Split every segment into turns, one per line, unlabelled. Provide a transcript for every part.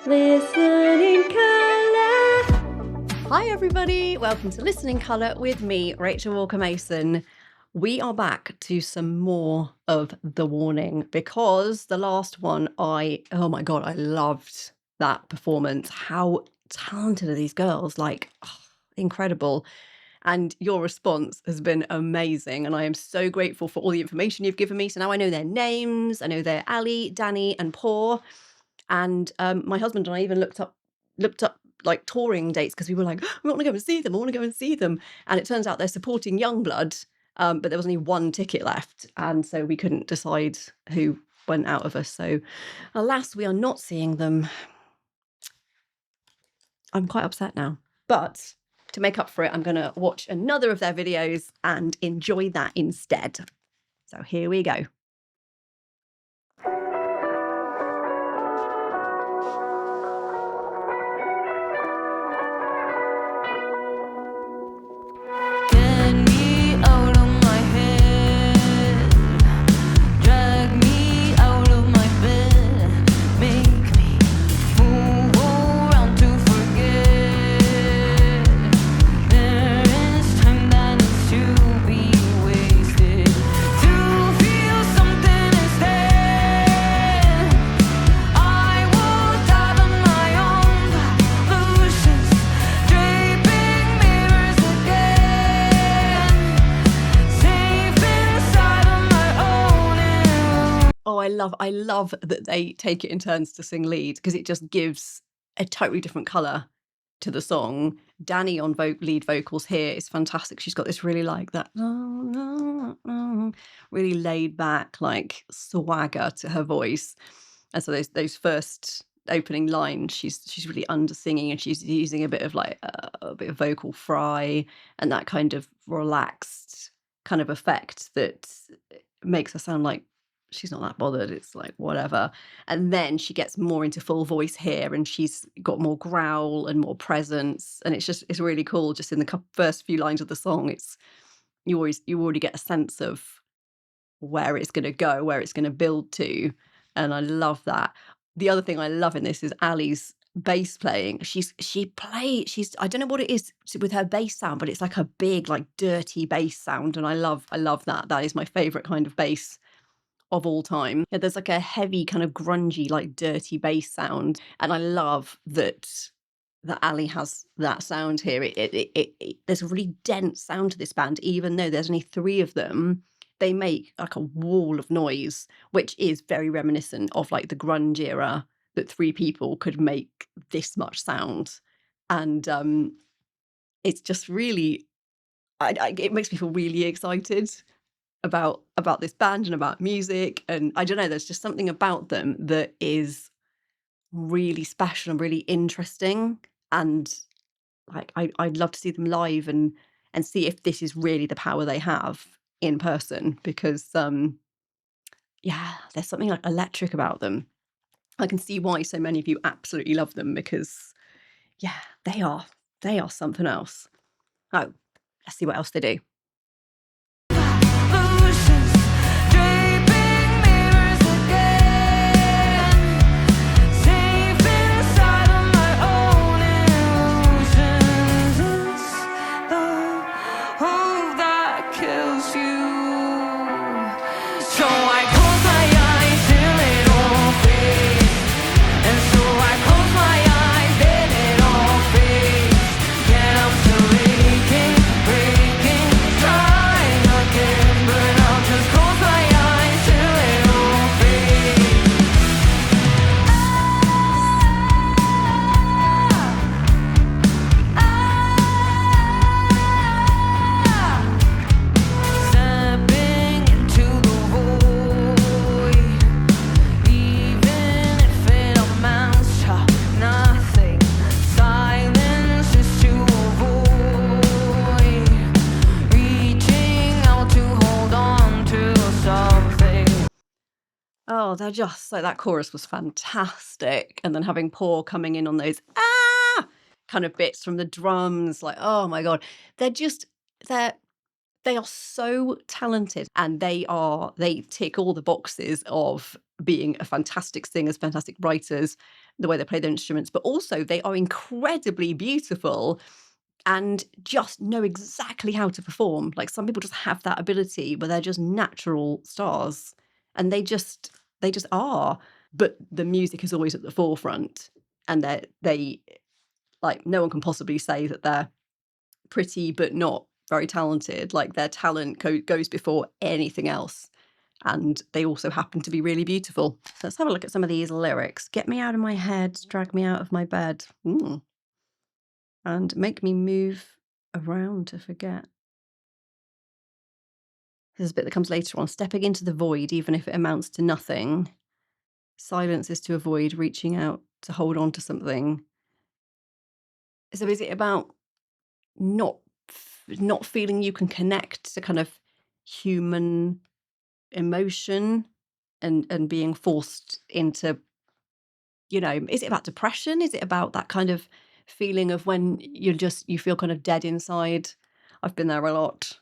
Listen in Colour. Hi everybody, welcome to Listen in Colour with me, Rachel Walker-Mason. We are back to some more of The Warning because the last one oh my God, I loved that performance. How talented are these girls? Incredible. And your response has been amazing. And I am so grateful for all the information you've given me. So now I know their names. I know they're Ali, Dany, and Paul. And my husband and I even looked up like touring dates because we were like, we want to go and see them. I want to go and see them. And it turns out they're supporting Youngblood, but there was only one ticket left. And so we couldn't decide who went out of us. So alas, we are not seeing them. I'm quite upset now. But to make up for it, I'm going to watch another of their videos and enjoy that instead. So here we go. I love that they take it in turns to sing lead because it just gives a totally different colour to the song. Dany on lead vocals here is fantastic. She's got this really like that really laid back like swagger to her voice. And so those first opening lines, she's really under singing and she's using a bit of like a bit of vocal fry and that kind of relaxed kind of effect that makes her sound like she's not that bothered. It's like whatever. And then she gets more into full voice here and she's got more growl and more presence. And it's really cool. Just in the first few lines of the song, you already get a sense of where it's going to go, where it's going to build to. And I love that. The other thing I love in this is Ali's bass playing. I don't know what it is with her bass sound, but it's like a big, like dirty bass sound. And I love that. That is my favorite kind of bass of all time. Yeah, there's like a heavy kind of grungy, like dirty bass sound. And I love that Ali has that sound here. There's a really dense sound to this band, even though there's only three of them. They make like a wall of noise, which is very reminiscent of like the grunge era, that three people could make this much sound. And it's just really, it makes me feel really excited about this band and about music. And I don't know, there's just something about them that is really special and really interesting. And like I'd love to see them live and see if this is really the power they have in person, because yeah, there's something like electric about them. I can see why so many of you absolutely love them, because yeah, they are something else. Oh, let's see what else they do. Oh, they're just like, that chorus was fantastic. And then having Paul coming in on those kind of bits from the drums, like, oh my God, they are so talented, and they tick all the boxes of being a fantastic singers, fantastic writers, the way they play their instruments, but also they are incredibly beautiful and just know exactly how to perform. Like some people just have that ability where they're just natural stars and they just are. But the music is always at the forefront, and they like no one can possibly say that they're pretty but not very talented. Like their talent goes before anything else. And they also happen to be really beautiful. Let's have a look at some of these lyrics. Get me out of my head, drag me out of my bed. And make me move around to forget. There's a bit that comes later on. Stepping into the void, even if it amounts to nothing. Silence is to avoid reaching out to hold on to something. So is it about not feeling you can connect to kind of human emotion and being forced into, is it about depression? Is it about that kind of feeling of when you feel kind of dead inside? I've been there a lot,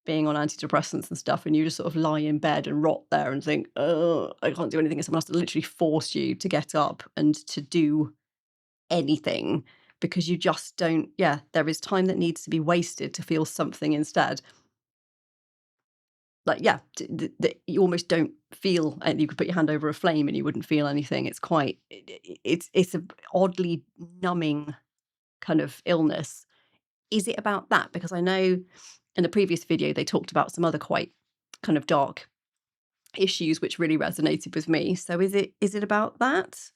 being on antidepressants and stuff, and you just sort of lie in bed and rot there and think, oh, I can't do anything. And someone has to literally force you to get up and to do anything because you just don't, there is time that needs to be wasted to feel something instead. Like, you almost don't feel, and you could put your hand over a flame and you wouldn't feel anything. It's quite, it's a oddly numbing kind of illness. Is it about that? Because I know in the previous video, they talked about some other quite kind of dark issues, which really resonated with me. So is it about that?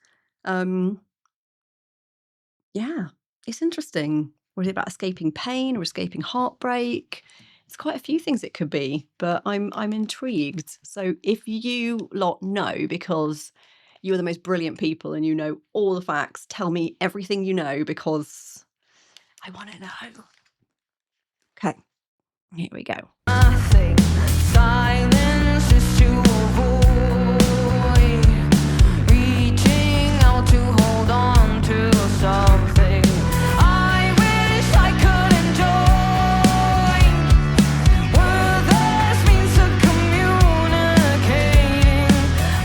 Yeah, it's interesting. Or is it about escaping pain or escaping heartbreak? It's quite a few things it could be, but I'm intrigued. So if you lot know, because you're the most brilliant people and you know all the facts, tell me everything you know because I want to know. Okay, here we go.
I think silence is to avoid reaching out to hold on to something. I wish I could enjoy what this means to communicating,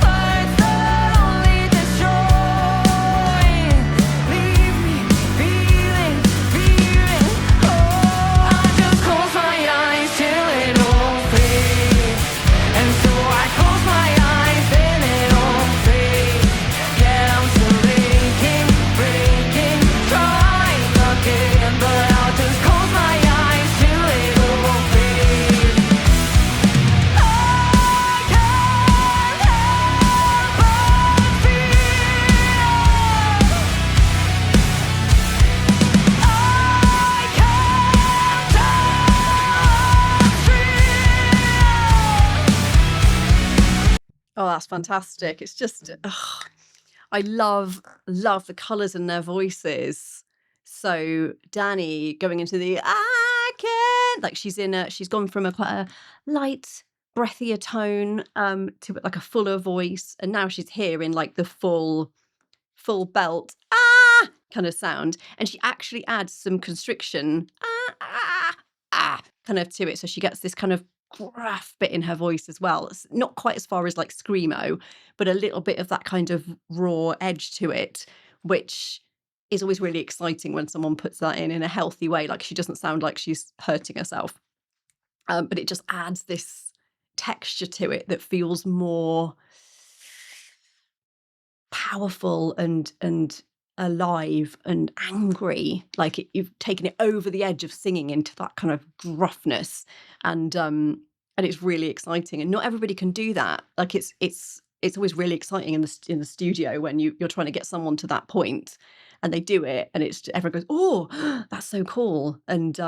words that only destroy, leave me feeling. Oh, I just close my eyes till it all fades, and so I close my eyes, then it all fades. Yeah, I'm still aching, breaking, trying again, but I'll just close my eyes till it all fades. I can't help but feel. I can't
Oh, that's fantastic. It's just, I love the colours in their voices. So Dany going into the I can, like she's gone from quite a light, breathier tone to like a fuller voice, and now she's here in like the full belt kind of sound, and she actually adds some constriction kind of to it, so she gets this kind of gruff bit in her voice as well. It's not quite as far as like screamo, but a little bit of that kind of raw edge to it, which is always really exciting when someone puts that in a healthy way. Like she doesn't sound like she's hurting herself, but it just adds this texture to it that feels more powerful and alive and angry. Like you've taken it over the edge of singing into that kind of gruffness, and it's really exciting. And not everybody can do that. Like it's always really exciting in the studio when you're trying to get someone to that point, and they do it, and it's everyone goes, "Oh, that's so cool!" And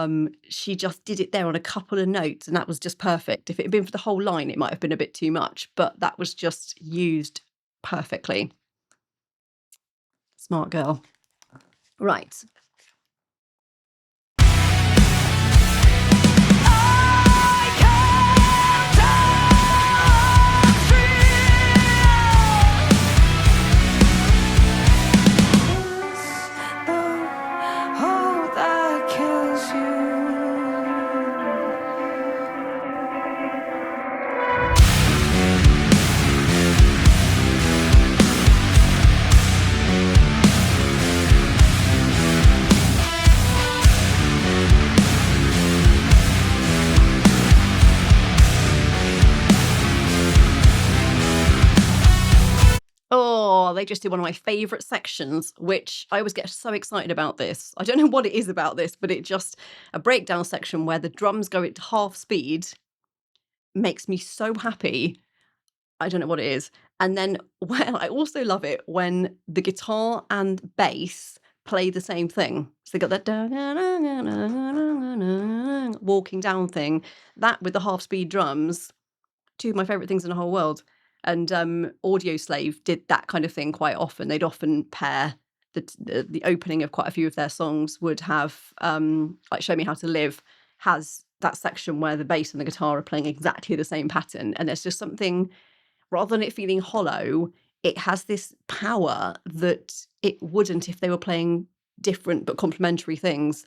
she just did it there on a couple of notes, and that was just perfect. If it had been for the whole line, it might have been a bit too much, but that was just used perfectly. Smart girl. Right. they just did one of my favourite sections, which I always get so excited about this. I don't know what it is about this, but it just, a breakdown section where the drums go at half speed makes me so happy. I don't know what it is. And then when I also love it when the guitar and bass play the same thing. So they got that walking down thing. That with the half speed drums, two of my favourite things in the whole world. And Audio Slave did that kind of thing quite often. They'd often pair the opening of quite a few of their songs would have like Show Me How to Live has that section where the bass and the guitar are playing exactly the same pattern. And there's just something, rather than it feeling hollow, it has this power that it wouldn't if they were playing different but complementary things.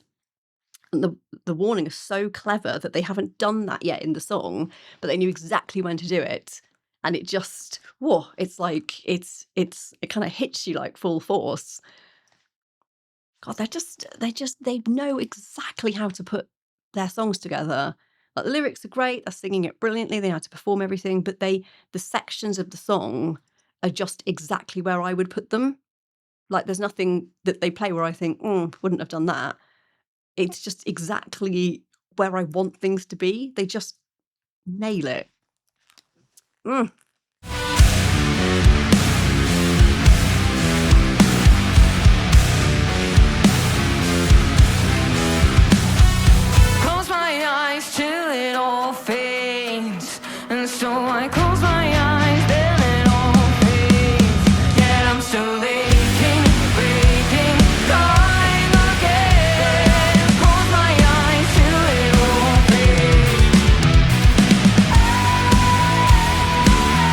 And the warning is so clever that they haven't done that yet in the song, but they knew exactly when to do it. And it just, whoa, it's like, it kind of hits you like full force. God, they know exactly how to put their songs together. Like the lyrics are great, they're singing it brilliantly, they know how to perform everything, but the sections of the song are just exactly where I would put them. Like there's nothing that they play where I think, wouldn't have done that. It's just exactly where I want things to be. They just nail it.
Close my eyes till it all fades, and so I close my eyes, then it all fades. Yet I'm still aching, breaking, dying again. Close my eyes till it all fades.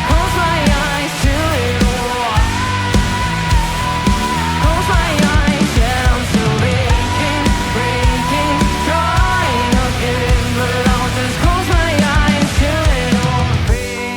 Close my eyes till it all. Close my eyes, yet I'm still aching, breaking, trying again. But I'll just close my eyes till it all fades.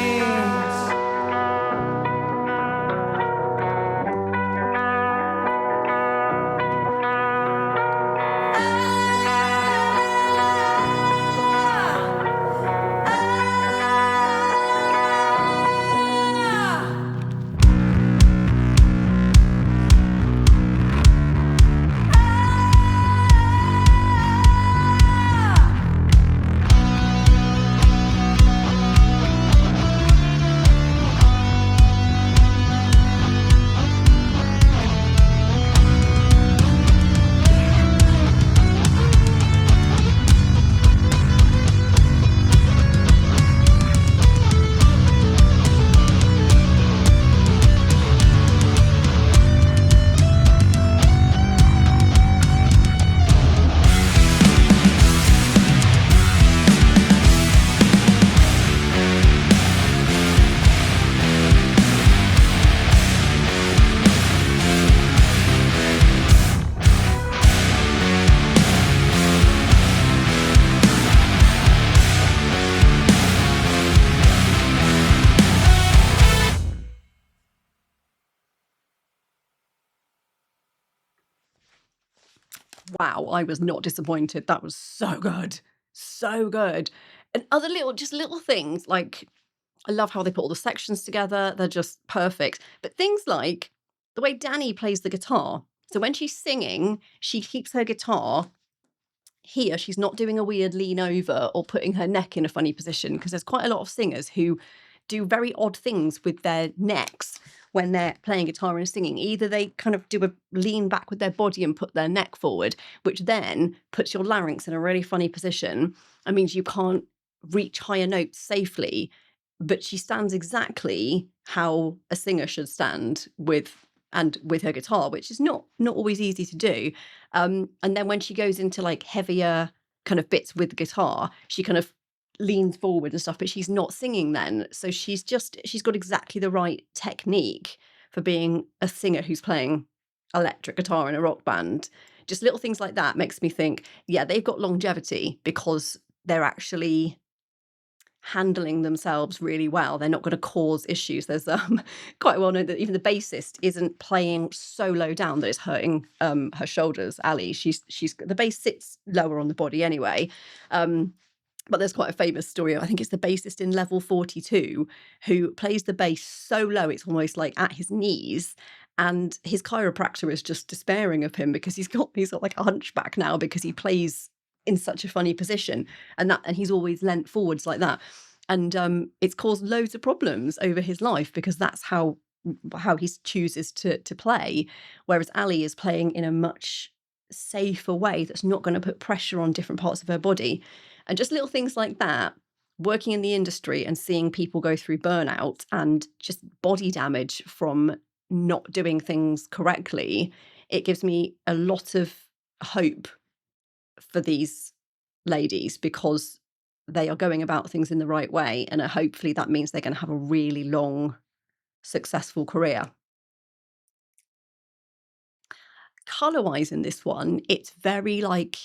Wow, I was not disappointed. That was so good. So good. And other little things, like I love how they put all the sections together. They're just perfect. But things like the way Dany plays the guitar. So when she's singing, she keeps her guitar here. She's not doing a weird lean over or putting her neck in a funny position, because there's quite a lot of singers who do very odd things with their necks when they're playing guitar and singing. Either they kind of do a lean back with their body and put their neck forward, which then puts your larynx in a really funny position and means you can't reach higher notes safely. But she stands exactly how a singer should stand with her guitar, which is not always easy to do. And then when she goes into like heavier kind of bits with the guitar, she kind of leans forward and stuff, but she's not singing then. So she's got exactly the right technique for being a singer who's playing electric guitar in a rock band. Just little things like that makes me think, yeah, they've got longevity because they're actually handling themselves really well. They're not going to cause issues. There's quite well known that even the bassist isn't playing so low down that it's hurting her shoulders. Ali, she's the bass sits lower on the body anyway. But there's quite a famous story. I think it's the bassist in Level 42 who plays the bass so low it's almost like at his knees, and his chiropractor is just despairing of him because he's got like a hunchback now because he plays in such a funny position, and he's always leant forwards like that, and it's caused loads of problems over his life because that's how he chooses to play, whereas Ali is playing in a much safer way that's not going to put pressure on different parts of her body. And just little things like that, working in the industry and seeing people go through burnout and just body damage from not doing things correctly, it gives me a lot of hope for these ladies because they are going about things in the right way. And hopefully that means they're going to have a really long, successful career. Color-wise in this one, it's very like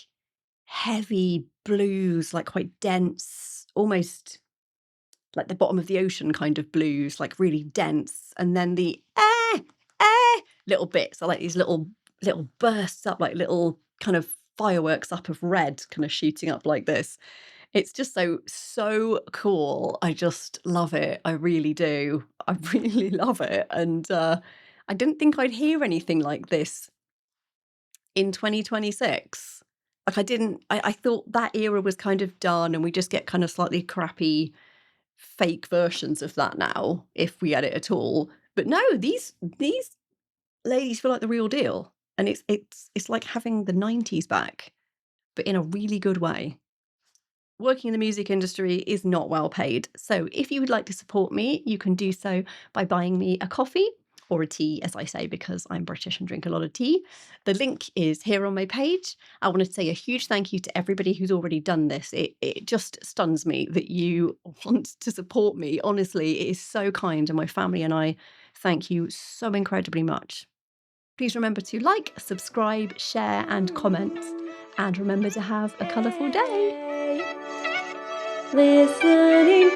heavy blues, like quite dense, almost like the bottom of the ocean kind of blues, like really dense. And then the little bits are like these little bursts up, like little kind of fireworks up of red kind of shooting up like this. It's just so cool. I just love it. I really do. I really love it. And I didn't think I'd hear anything like this in 2026. Like I thought that era was kind of done and we just get kind of slightly crappy fake versions of that now, if we get it at all. But no, these ladies feel like the real deal. And it's like having the 90s back, but in a really good way. Working in the music industry is not well paid. So if you would like to support me, you can do so by buying me a coffee or a tea, as I say, because I'm British and drink a lot of tea. The link is here on my page. I want to say a huge thank you to everybody who's already done this. It just stuns me that you want to support me. Honestly, it is so kind, and my family and I thank you so incredibly much. Please remember to like, subscribe, share, and comment. And remember to have a colourful day. Listening